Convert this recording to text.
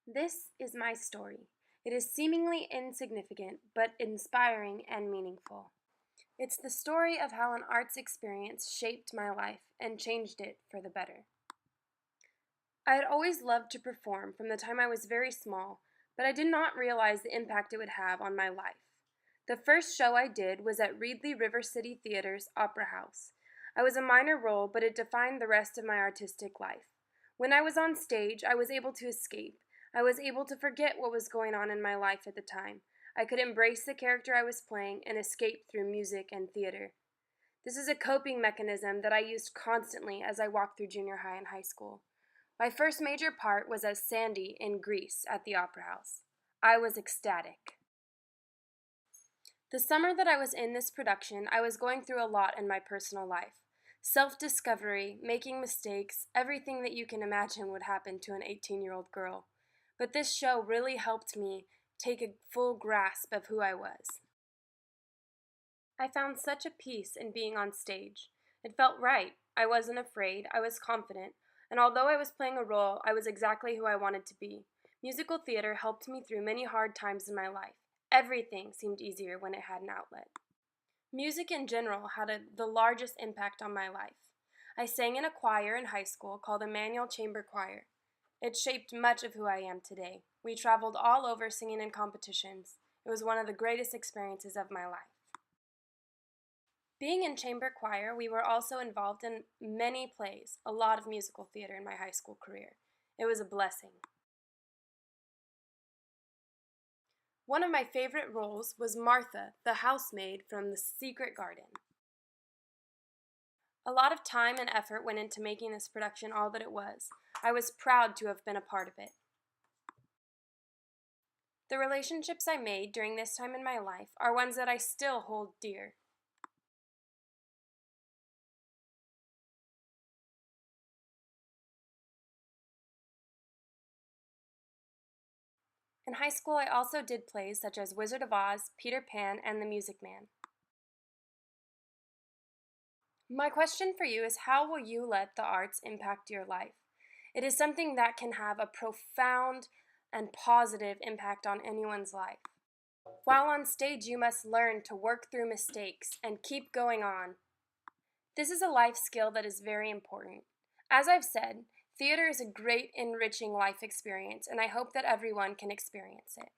This is my story. It is seemingly insignificant, but inspiring and meaningful. It's the story of how an arts experience shaped my life and changed it for the better. I had always loved to perform from the time I was very small, but I did not realize the impact it would have on my life. The first show I did was at Reedley River City Theater's Opera House. I was a minor role, but it defined the rest of my artistic life. When I was on stage, I was able to escape. I was able to forget what was going on in my life at the time. I could embrace the character I was playing and escape through music and theater. This is a coping mechanism that I used constantly as I walked through junior high and high school. My first major part was as Sandy in Grease at the Opera House. I was ecstatic. The summer that I was in this production, I was going through a lot in my personal life. Self-discovery, making mistakes, everything that you can imagine would happen to an 18-year-old girl. But this show really helped me take a full grasp of who I was. I found such a peace in being on stage. It felt right. I wasn't afraid, I was confident, and although I was playing a role, I was exactly who I wanted to be. Musical theater helped me through many hard times in my life. Everything seemed easier when it had an outlet. Music in general had the largest impact on my life. I sang in a choir in high school called Emmanuel Chamber Choir. It shaped much of who I am today. We traveled all over singing in competitions. It was one of the greatest experiences of my life. Being in chamber choir, we were also involved in many plays, a lot of musical theater in my high school career. It was a blessing. One of my favorite roles was Martha, the housemaid from The Secret Garden. A lot of time and effort went into making this production all that it was. I was proud to have been a part of it. The relationships I made during this time in my life are ones that I still hold dear. In high school, I also did plays such as Wizard of Oz, Peter Pan, and The Music Man. My question for you is, how will you let the arts impact your life? It is something that can have a profound and positive impact on anyone's life. While on stage, you must learn to work through mistakes and keep going on. This is a life skill that is very important. As I've said, theater is a great, enriching life experience, and I hope that everyone can experience it.